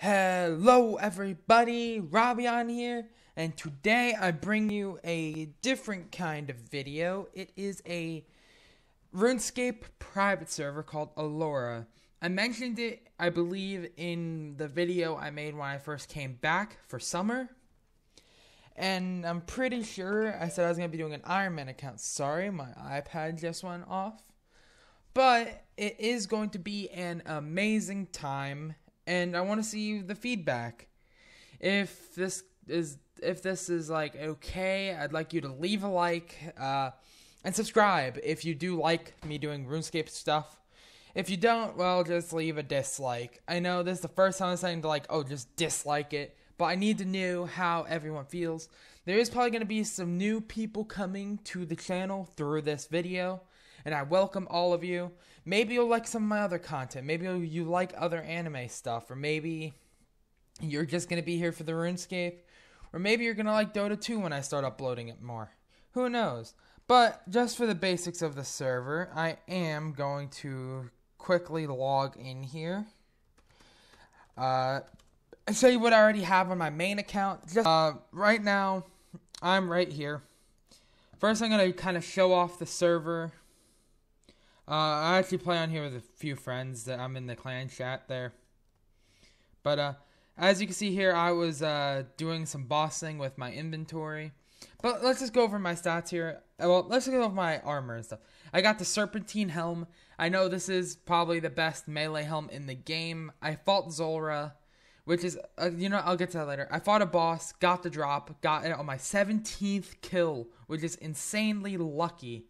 Hello everybody, Robbie here, and today I bring you a different kind of video. It is a Runescape private server called Alora. I mentioned it, I believe, in the video I made when I first came back for summer. And I'm pretty sure I said I was going to be doing an Ironman account. Sorry, my iPad just went off. But it is going to be an amazing time, and I want to see the feedback. If this is like okay, I'd like you to leave a like and subscribe if you do like me doing RuneScape stuff. If you don't, well, just leave a dislike. I know this is the first time I'm saying to just dislike it, but I need to know how everyone feels. There is probably going to be some new people coming to the channel through this video, and I welcome all of you. Maybe you'll like some of my other content. Maybe you like other anime stuff. Or maybe you're just going to be here for the RuneScape. Or maybe you're going to like Dota 2 when I start uploading it more. Who knows? But just for the basics of the server, I am going to quickly log in here. I'll show you what I already have on my main account. Just right now, I'm right here. First, I'm going to kind of show off the server. I actually play on here with a few friends that I'm in the clan chat there. But as you can see here, I was doing some bossing with my inventory. But let's just go over my stats here. Well, let's go over my armor and stuff. I got the Serpentine helm. I know this is probably the best melee helm in the game. I fought Zora, which is, I'll get to that later. I fought a boss, got the drop, got it on my 17th kill, which is insanely lucky.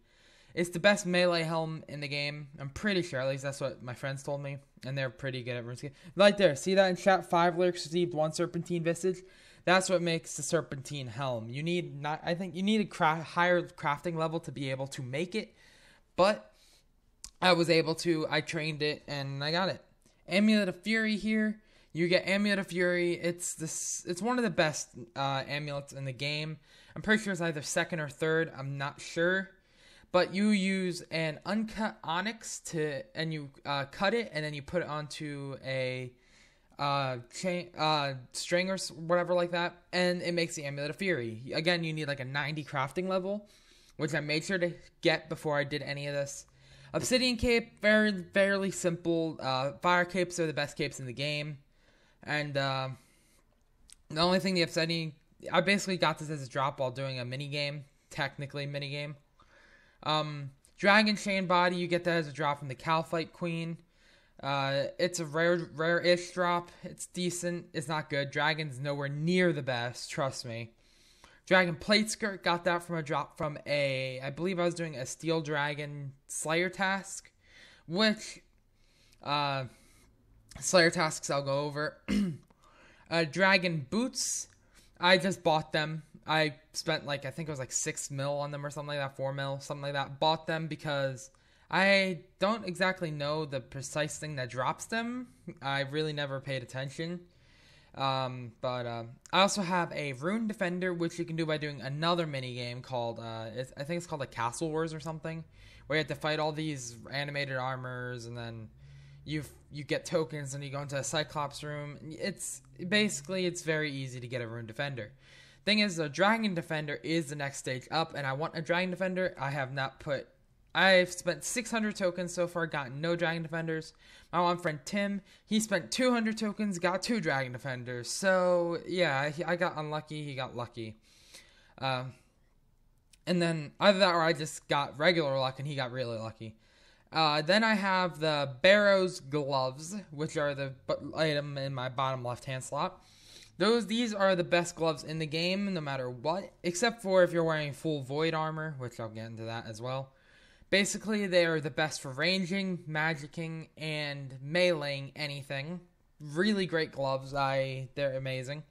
It's the best melee helm in the game. I'm pretty sure. At least that's what my friends told me. And they're pretty good at RuneScape. Right there. See that in chat? 5 lyrics received, 1 Serpentine visage. That's what makes the Serpentine helm. You need I think you need a higher crafting level to be able to make it. But I was able to. I trained it and I got it. Amulet of Fury here. You get Amulet of Fury. It's one of the best amulets in the game. I'm pretty sure it's either second or third. I'm not sure. But you use an uncut onyx and you cut it, and then you put it onto a string or whatever like that, and it makes the Amulet of Fury. Again, you need like a 90 crafting level, which I made sure to get before I did any of this. Obsidian cape, fairly simple. Fire capes are the best capes in the game, and the only thing the obsidian, I basically got this as a drop while doing a mini game, technically mini game. Dragon Chain Body, you get that as a drop from the Calphite Queen. It's a rare-ish drop. It's decent. It's not good. Dragon's nowhere near the best, trust me. Dragon Plate Skirt, got that from a drop from I believe I was doing a Steel Dragon Slayer task, which, Slayer tasks I'll go over. Dragon Boots, I just bought them. I spent I think it was 6 mil on them or something like that, 4 mil, something like that. Bought them because I don't exactly know the precise thing that drops them. I really never paid attention. But I also have a Rune Defender, which you can do by doing another mini game called, I think it's called Castle Wars or something, where you have to fight all these animated armors, and then you get tokens and you go into a Cyclops room. It's very easy to get a Rune Defender. Thing is, the Dragon Defender is the next stage up, and I want a Dragon Defender. I've spent 600 tokens so far, got no Dragon Defenders. My one friend Tim, he spent 200 tokens, got 2 Dragon Defenders. So, yeah, I got unlucky, he got lucky. And then, either that or I just got regular luck and he got really lucky. Then I have the Barrow's Gloves, which are the item in my bottom left-hand slot. These are the best gloves in the game, no matter what, except for if you're wearing full void armor, which I'll get into that as well. Basically, they are the best for ranging, magicking, and meleeing anything. Really great gloves. They're amazing.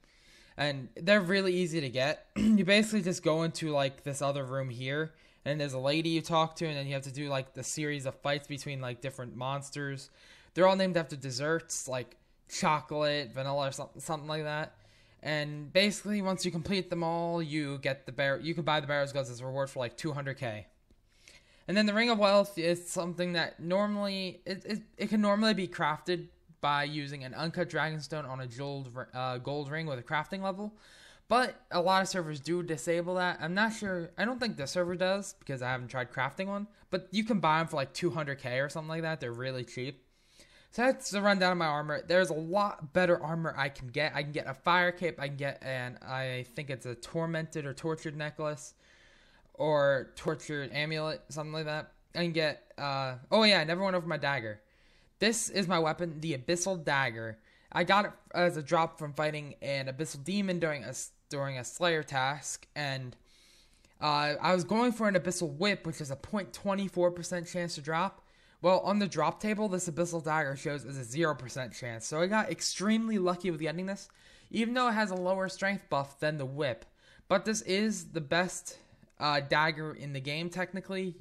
And they're really easy to get. You basically just go into, this other room here, and there's a lady you talk to, and then you have to do, the series of fights between, different monsters. They're all named after desserts, like chocolate, vanilla, or something like that. And basically, once you complete them all, you get you can buy the Barrow's Gloves as a reward for 200k. And then the Ring of Wealth is something that normally, it can normally be crafted by using an uncut dragonstone on a gold ring with a crafting level. But a lot of servers do disable that. I'm not sure. I don't think this server does because I haven't tried crafting one. But you can buy them for like 200k or something like that. They're really cheap. So that's the rundown of my armor. There's a lot better armor I can get. I can get a fire cape. I can get I think it's a tormented or tortured necklace. Or tortured amulet. Something like that. I can get, oh yeah, I never went over my dagger. This is my weapon, the Abyssal Dagger. I got it as a drop from fighting an Abyssal Demon during a Slayer task, and I was going for an Abyssal Whip, which is a 0.24% chance to drop. Well, on the drop table, this Abyssal Dagger shows as a 0% chance, so I got extremely lucky with getting this, even though it has a lower strength buff than the Whip. But this is the best dagger in the game, technically.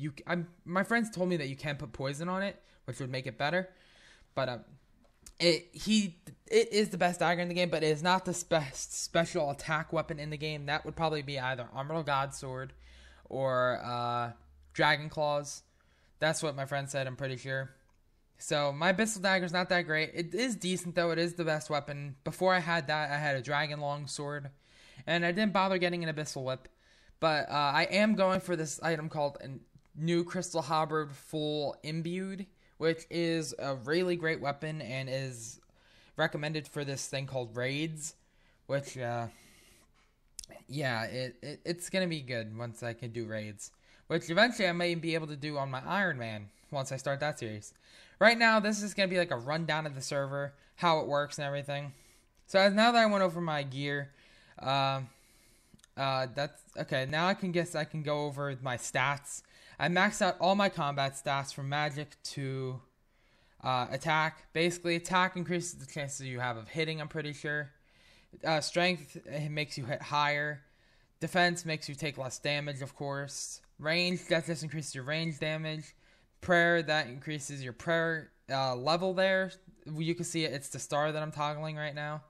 My friends told me that you can put poison on it, which would make it better. But it is the best dagger in the game, but it is not the best special attack weapon in the game. That would probably be either Armored God Sword or Dragon Claws. That's what my friend said, I'm pretty sure. So my Abyssal Dagger is not that great. It is decent, though. It is the best weapon. Before I had that, I had a Dragon Long Sword, and I didn't bother getting an Abyssal Whip. But I am going for this item called a New Crystal Halberd Full Imbued, which is a really great weapon and is recommended for this thing called Raids, which, yeah, it's going to be good once I can do Raids, which eventually I may be able to do on my Ironman once I start that series. Right now, this is going to be like a rundown of the server, how it works and everything. So now that I went over my gear, that's okay. Now I can go over my stats. I maxed out all my combat stats from magic to attack. Basically, attack increases the chances you have of hitting, I'm pretty sure. Strength, it makes you hit higher. Defense makes you take less damage, of course. Range, that just increases your range damage. Prayer, that increases your prayer level there. You can see it's the star that I'm toggling right now.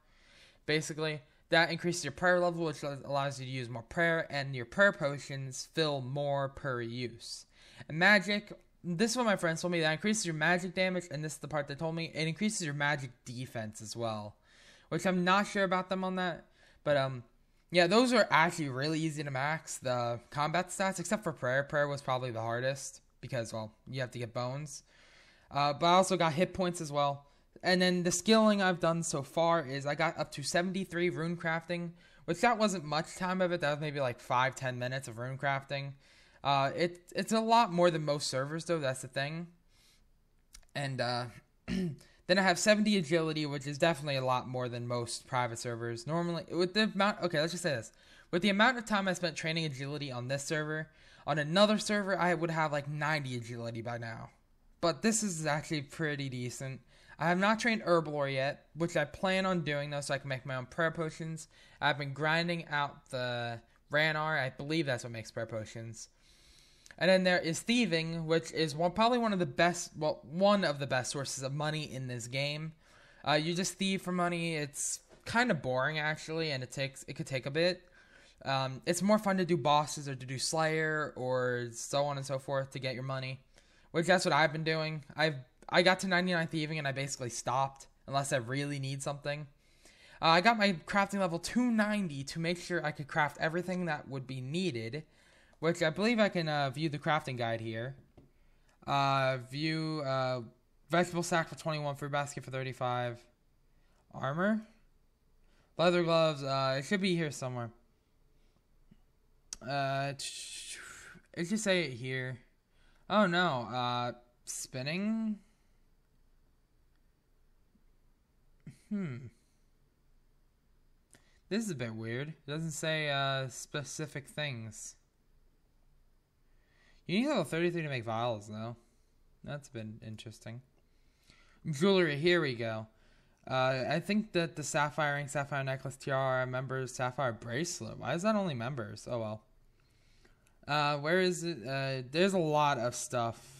Basically, that increases your prayer level, which allows you to use more prayer, and your prayer potions fill more per use. And magic, this is what my friends told me, that increases your magic damage, and this is the part they told me, it increases your magic defense as well. Which I'm not sure about them on that, but yeah, those are actually really easy to max, the combat stats, except for prayer. Prayer was probably the hardest, because, well, you have to get bones. But I also got hit points as well. And then the skilling I've done so far is I got up to 73 rune crafting, which that wasn't much time of it. That was maybe like 5-10 minutes of rune crafting. It's a lot more than most servers, though. That's the thing. And then I have 70 agility, which is definitely a lot more than most private servers. Normally, with the amount... Okay, let's just say this. With the amount of time I spent training agility on this server, on another server, I would have like 90 agility by now. But this is actually pretty decent. I have not trained Herblore yet, which I plan on doing, though, so I can make my own prayer potions. I've been grinding out the Ranar. I believe that's what makes prayer potions. And then there is thieving, which is probably one of the best sources of money in this game. You just thieve for money. It's kind of boring, actually, and it could take a bit. It's more fun to do bosses or to do Slayer or so on and so forth to get your money, which that's what I've been doing. I got to 99 thieving and I basically stopped unless I really need something. I got my crafting level 290 to make sure I could craft everything that would be needed, which I believe I can view the crafting guide here. View vegetable sack for 21, fruit basket for 35, armor, leather gloves. It should be here somewhere. It should say it here. Oh no, spinning. This is a bit weird. It doesn't say specific things. You need level 33 to make vials, though. That's been interesting. Jewelry, here we go. I think that the sapphire ring, sapphire necklace, tiara, members, sapphire bracelet. Why is that only members? Oh well. Where is it? There's a lot of stuff.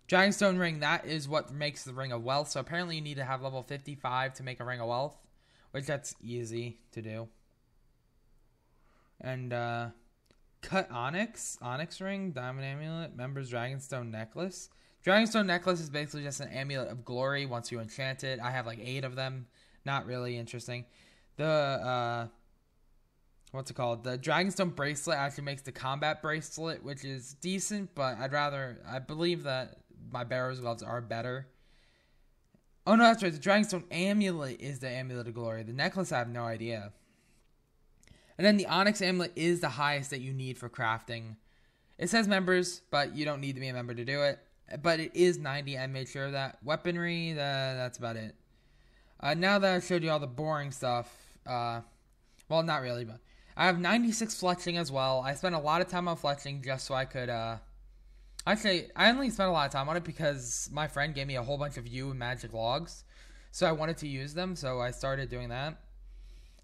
Dragonstone ring, that is what makes the Ring of Wealth. So apparently you need to have level 55 to make a Ring of Wealth, which that's easy to do. And cut onyx ring, diamond amulet, members Dragonstone necklace, Dragonstone necklace is basically just an amulet of glory once you enchant it. I have like 8 of them. Not really interesting. The, what's it called? The Dragonstone bracelet actually makes the combat bracelet, which is decent, but I believe that my Bearer's gloves are better. Oh no, that's right. The Dragonstone amulet is the amulet of glory. The necklace, I have no idea. And then the Onyx amulet is the highest that you need for crafting. It says members, but you don't need to be a member to do it. But it is 90, I made sure of that. Weaponry, that's about it. Now that I showed you all the boring stuff, well, not really, but I have 96 fletching as well. I spent a lot of time on fletching just so I could, actually, I only spent a lot of time on it because my friend gave me a whole bunch of U and magic logs. So I wanted to use them, so I started doing that.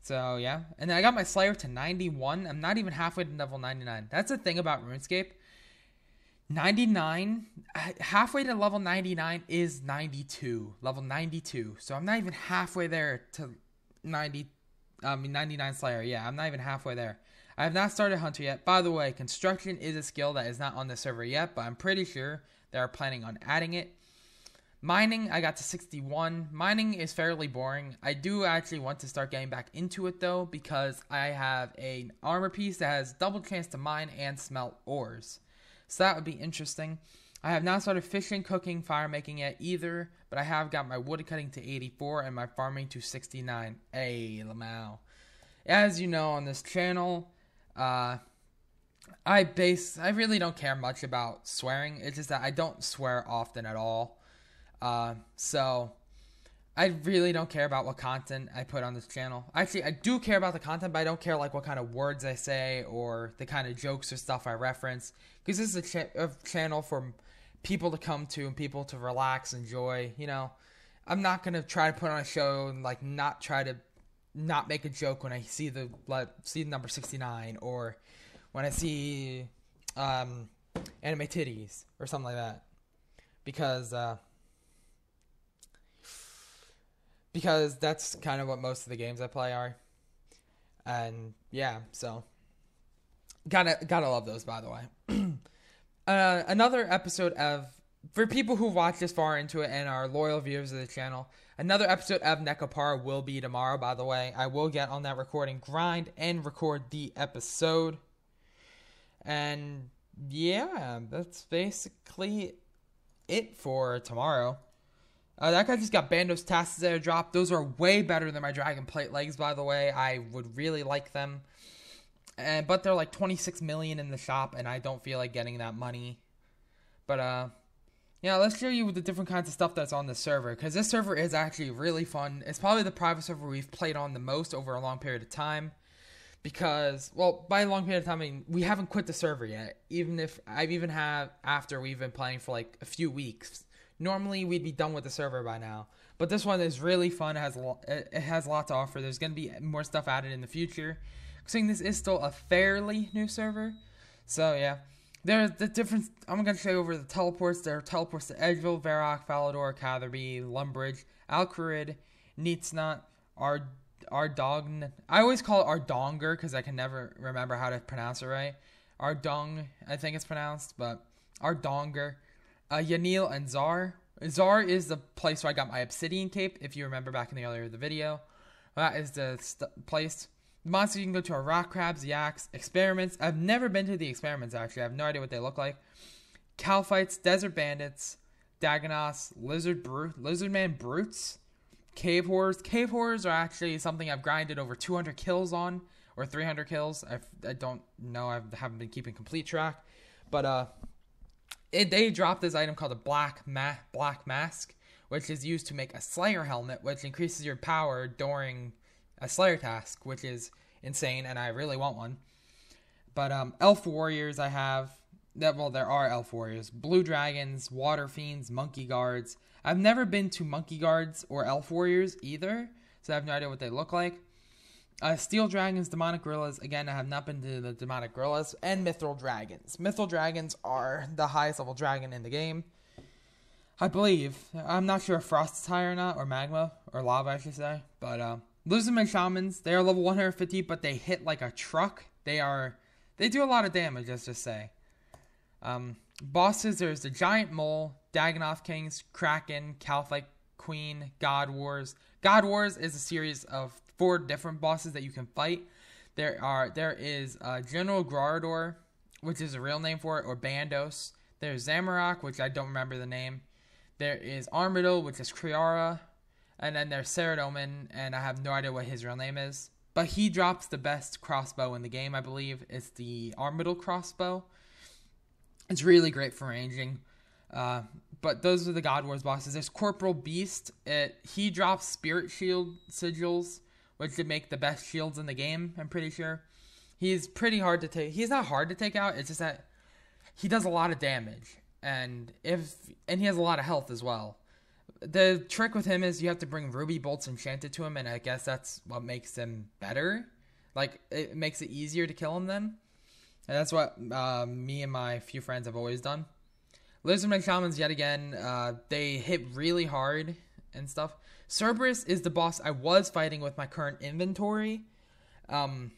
So, yeah. And then I got my Slayer to 91. I'm not even halfway to level 99. That's the thing about RuneScape. 99, halfway to level 99 is 92. Level 92. So I'm not even halfway there to 99 Slayer. Yeah, I'm not even halfway there. I have not started Hunter yet. By the way, construction is a skill that is not on the server yet, but I'm pretty sure they are planning on adding it. Mining, I got to 61. Mining is fairly boring. I do actually want to start getting back into it though, because I have an armor piece that has double chance to mine and smelt ores. So that would be interesting. I have not started fishing, cooking, fire making yet either, but I have got my wood cutting to 84 and my farming to 69. Hey, Lamau. As you know on this channel, I really don't care much about swearing. It's just that I don't swear often at all. So I really don't care about what content I put on this channel. Actually, I do care about the content, but I don't care like what kind of words I say or the kind of jokes or stuff I reference. Because this is a channel for people to come to and people to relax, enjoy. You know, I'm not going to try to put on a show and like not make a joke when I see the number 69 or when I see anime titties or something like that. Because that's kind of what most of the games I play are. And yeah, so gotta love those, by the way. Another episode of, for people who watch this far into it and are loyal viewers of the channel, another episode of Nekopara will be tomorrow, by the way. I will get on that recording grind and record the episode. And yeah, that's basically it for tomorrow. That guy just got Bandos Tasks that are dropped. Those are way better than my Dragon Plate legs, by the way. I would really like them. But they're like 26 million in the shop, and I don't feel like getting that money. But, yeah, let's show you the different kinds of stuff that's on this server. Because this server is actually really fun. It's probably the private server we've played on the most over a long period of time. Because, well, by a long period of time, I mean, we haven't quit the server yet. After we've been playing for like a few weeks. Normally, we'd be done with the server by now. But this one is really fun. It has a lot to offer. There's going to be more stuff added in the future. Seeing this is still a fairly new server. So, yeah. There's the difference. I'm going to show you over the teleports. There are teleports to Edgeville, Varrock, Falador, Catherby, Lumbridge, Alcarid, Neatsnot, Ardogn. I always call it Ardonger because I can never remember how to pronounce it right. Ardong, I think it's pronounced. But Ardonger. Yanil and Zar. Zar is the place where I got my obsidian cape, if you remember back in the earlier the video. That is the place. The monsters you can go to are rock crabs, yaks, experiments. I've never been to the experiments, actually. I have no idea what they look like. Calphites, desert bandits, Dagonos, lizardman brutes, cave horrors. Cave horrors are actually something I've grinded over 200 kills on, or 300 kills. I don't know. I haven't been keeping complete track. But, they dropped this item called a Black Mask, which is used to make a Slayer helmet, which increases your power during a Slayer task, which is insane, and I really want one. But Elf Warriors I have. There are Elf Warriors. Blue Dragons, Water Fiends, Monkey Guards. I've never been to Monkey Guards or Elf Warriors either, so I have no idea what they look like. Steel Dragons, Demonic Gorillas. Again, I have not been to the Demonic Gorillas. And Mithril Dragons. Mithril Dragons are the highest level dragon in the game. I believe. I'm not sure if Frost is high or not. Or Magma. Or Lava, I should say. But, Lizardman Shamans. They are level 150, but they hit like a truck. They do a lot of damage, let's just say. Bosses, there's the Giant Mole, Dagannoth Kings, Kraken, Kalphite Queen, God Wars. God Wars is a series of 4 different bosses that you can fight. There is General Grarador, which is a real name for it, or Bandos. There's Zamorak, which I don't remember the name. There is Armadillo, which is Kriara. And then there's Ceradomin, and I have no idea what his real name is. But he drops the best crossbow in the game, I believe. It's the Armadillo crossbow. It's really great for ranging. But those are the God Wars bosses. There's Corporal Beast. He drops Spirit Shield sigils, which would make the best shields in the game, I'm pretty sure. He's pretty hard to take. He's not hard to take out. It's just that he does a lot of damage. And he has a lot of health as well. The trick with him is you have to bring Ruby Bolts enchanted to him, and I guess that's what makes him better. Like, it makes it easier to kill him then. And that's what me and my few friends have always done. Lizardmen Shamans, yet again, they hit really hard and stuff. Cerberus is the boss I was fighting with my current inventory. If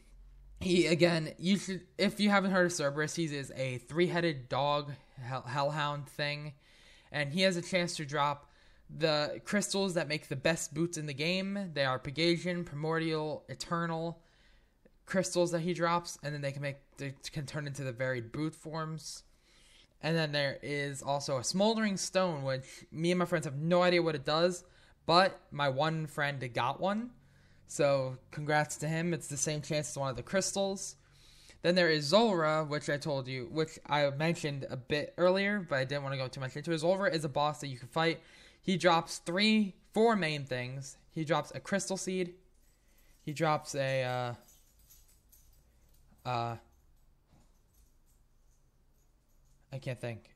you haven't heard of Cerberus, he is a 3-headed dog hellhound thing. And he has a chance to drop the crystals that make the best boots in the game. They are Pegasian, Primordial, Eternal crystals that he drops, and then they can turn into the varied boot forms. And then there is also a Smoldering Stone, which me and my friends have no idea what it does, but my one friend got one, so congrats to him. It's the same chance as one of the crystals. Then there is Zulrah, which I mentioned a bit earlier, but I didn't want to go too much into it. Zulrah is a boss that you can fight. He drops 4 main things. He drops a Crystal Seed. He drops a I can't think.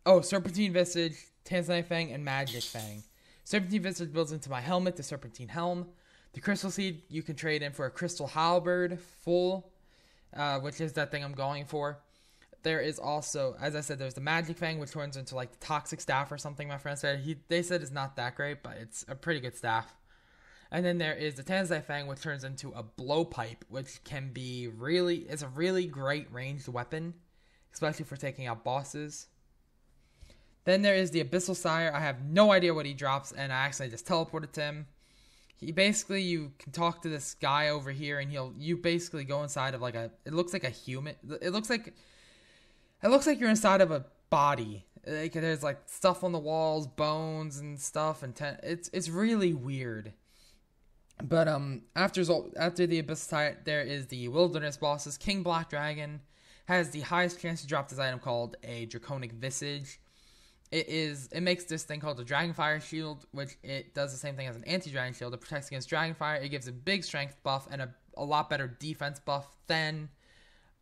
Oh, Serpentine Visage, Tanzanite Fang, and Magic Fang. Serpentine Visage builds into my helmet, the Serpentine Helm. The Crystal Seed you can trade in for a Crystal Halberd full, which is that thing I'm going for. There is also, as I said, there's the Magic Fang, which turns into like the Toxic Staff or something my friend said. They said it's not that great, but it's a pretty good staff. And then there is the Tanzanite Fang, which turns into a Blowpipe, which can be it's a really great ranged weapon, especially for taking out bosses. Then there is the Abyssal Sire. I have no idea what he drops, and I actually just teleported to him. You can talk to this guy over here, and you basically go inside of it looks like a human. It looks like you're inside of a body. There's like stuff on the walls, bones and stuff, and it's really weird. But after the Abyssal Sire, there is the Wilderness bosses. King Black Dragon has the highest chance to drop this item called a Draconic Visage. It makes this thing called the Dragonfire Shield, which it does the same thing as an anti-dragon shield. It protects against Dragonfire. It gives a big strength buff and a lot better defense buff than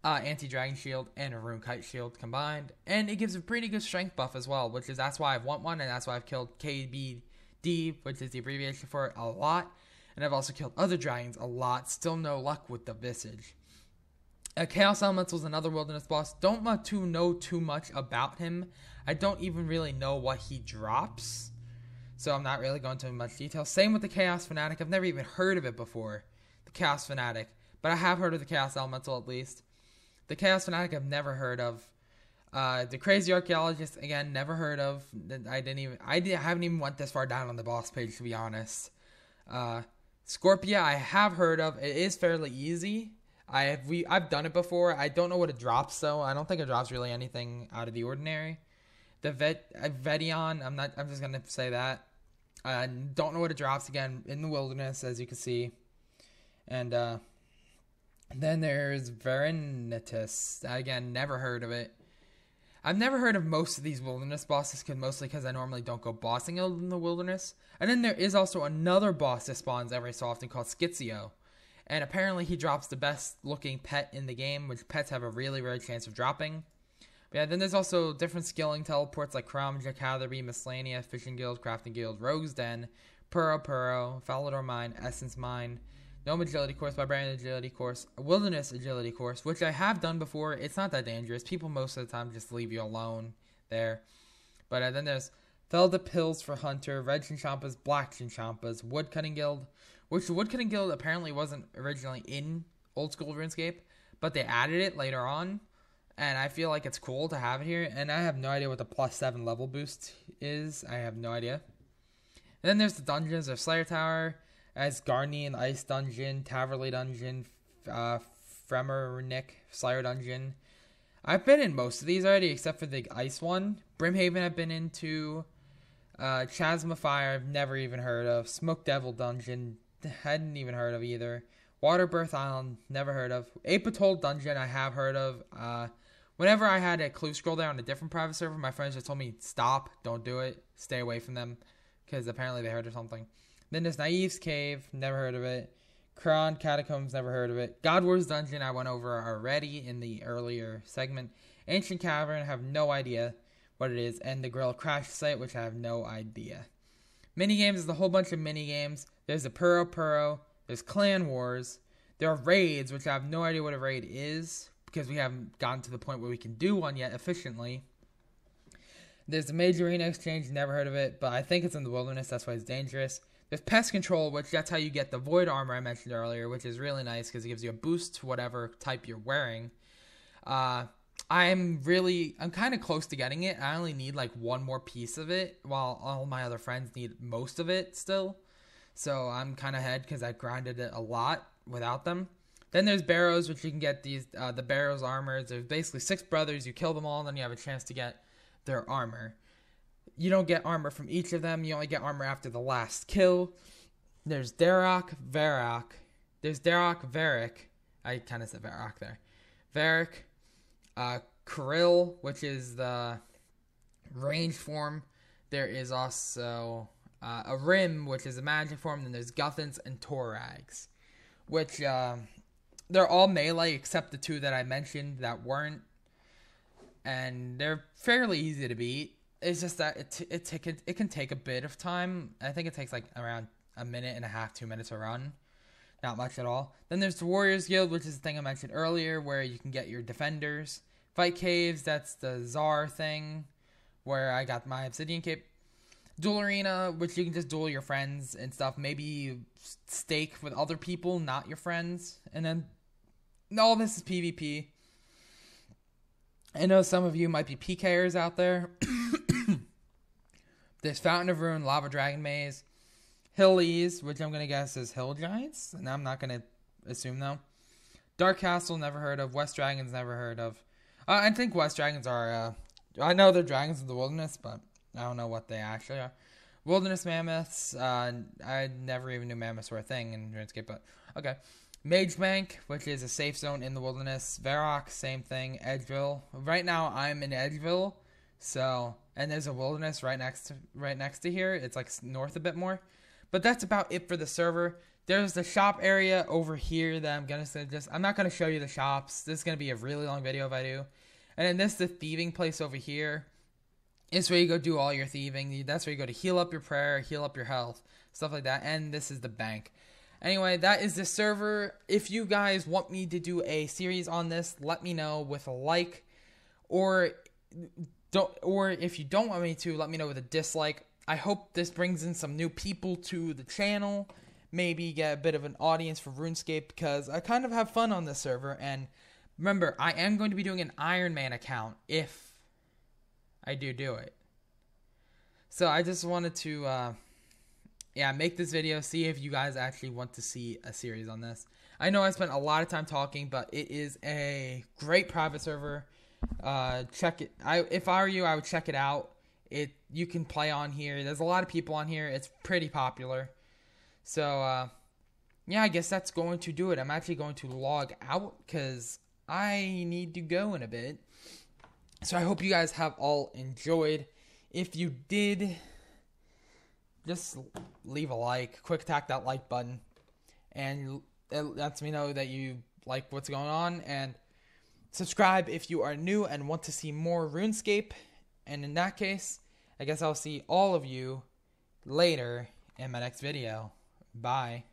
anti-dragon shield and a rune kite shield combined. And it gives a pretty good strength buff as well, that's why I want one, and that's why I've killed KBD, which is the abbreviation for it, a lot. And I've also killed other dragons a lot. Still no luck with the Visage. Chaos Elemental is another wilderness boss. Don't know too much about him. I don't even really know what he drops, so I'm not really going into much detail. Same with the Chaos Fanatic. I've never even heard of it before, the Chaos Fanatic, but I have heard of the Chaos Elemental at least. The Chaos Fanatic I've never heard of. The Crazy Archaeologist, again, never heard of. I haven't even went this far down on the boss page, to be honest. Scorpia I have heard of. It is fairly easy. I've done it before. I don't know what it drops though. I don't think it drops really anything out of the ordinary. The Vedion, I'm just gonna say that. I don't know what it drops, again, in the wilderness, as you can see. And then there's Verinitas. Again, never heard of it. I've never heard of most of these wilderness bosses, mostly because I normally don't go bossing in the wilderness. And then there is also another boss that spawns every so often called Schizio. And apparently he drops the best looking pet in the game, which pets have a really rare chance of dropping. But yeah, then there's also different skilling teleports like Kram, Jacatherby, Miscellanea, Fishing Guild, Crafting Guild, Rogue's Den, Puro, Falador Mine, Essence Mine, Gnome Agility Course, Barbarian Agility Course, Wilderness Agility Course, which I have done before. It's not that dangerous. People most of the time just leave you alone there. But then there's Felda Pills for Hunter, Red Chinchampas, Black Chinchampas, Woodcutting Guild, which the Woodcutting Guild apparently wasn't originally in Old School RuneScape, but they added it later on. And I feel like it's cool to have it here. And I have no idea what the +7 level boost is. I have no idea. And then there's the dungeons. There's Slayer Tower, Asgardian Ice Dungeon, Taverley Dungeon, Fremernick Slayer Dungeon. I've been in most of these already, except for the ice one. Brimhaven I've been into. Chasm of Fire I've never even heard of. Smoke Devil Dungeon, hadn't even heard of either. Waterbirth Island, never heard of. Apatoll Dungeon I have heard of. Whenever I had a clue scroll there on a different private server, my friends just told me, stop, don't do it, stay away from them, because apparently they heard of something. Then there's Naive's Cave, never heard of it. Kron Catacombs, never heard of it. God Wars Dungeon, I went over already in the earlier segment. Ancient Cavern, I have no idea what it is. And the Gorilla Crash Site, which I have no idea. Minigames, there's a whole bunch of minigames. There's the Puro Puro. There's Clan Wars. There are raids, which I have no idea what a raid is, because we haven't gotten to the point where we can do one yet efficiently. There's the Major Arena Exchange, never heard of it, but I think it's in the wilderness, that's why it's dangerous. There's Pest Control, which that's how you get the Void Armor I mentioned earlier, which is really nice because it gives you a boost to whatever type you're wearing. I'm kind of close to getting it. I only need like one more piece of it, while all my other friends need most of it still. So I'm kind of ahead because I grinded it a lot without them. Then there's Barrows, which you can get the Barrows armors. There's basically 6 brothers. You kill them all, and then you have a chance to get their armor. You don't get armor from each of them. You only get armor after the last kill. There's Darok, Varrock. There's Darok, Varric. I kind of said Varrock there. Varric, Krill, which is the range form. There is also a Rim, which is a magic form. Then there's Guthans and Torags, which they're all melee except the 2 that I mentioned that weren't. And they're fairly easy to beat. It's just that it can take a bit of time. I think it takes like around a minute and a half, 2 minutes to run. Not much at all. Then there's the Warriors Guild, which is the thing I mentioned earlier, where you can get your defenders. Fight Caves, that's the Czar thing, where I got my Obsidian Cape. Duel Arena, which you can just duel your friends and stuff. Maybe stake with other people, not your friends. And then all this is PvP. I know some of you might be PKers out there. There's Fountain of Ruin, Lava Dragon Maze, Hillies, which I'm going to guess is Hill Giants, and I'm not going to assume though. Dark Castle, never heard of. West Dragons, never heard of. I think West Dragons are, I know they're dragons of the wilderness, but I don't know what they actually are. Wilderness Mammoths, I never even knew mammoths were a thing in Runescape, but okay. Mage Bank, which is a safe zone in the wilderness. Varrock, same thing. Edgeville. Right now, I'm in Edgeville, so, and there's a wilderness right next to here. It's like north a bit more, but that's about it for the server. There's the shop area over here that I'm not gonna show you the shops. This is gonna be a really long video if I do. And then this is the thieving place over here. It's where you go do all your thieving. That's where you go to heal up your prayer, heal up your health, stuff like that. And this is the bank. Anyway, that is the server. If you guys want me to do a series on this, let me know with a like, or if you don't want me to, let me know with a dislike. I hope this brings in some new people to the channel, maybe get a bit of an audience for RuneScape, because I kind of have fun on this server. And remember, I am going to be doing an Ironman account if I do it. So I just wanted to make this video, see if you guys actually want to see a series on this. I know I spent a lot of time talking, but it is a great private server. Check it. If I were you, I would check it out. You can play on here. There's a lot of people on here. It's pretty popular. So, yeah, I guess that's going to do it. I'm actually going to log out because I need to go in a bit. So I hope you guys have all enjoyed. If you did, just leave a like. Quick attack that like button. And it lets me know that you like what's going on. And subscribe if you are new and want to see more RuneScape. And in that case, I guess I'll see all of you later in my next video. Bye.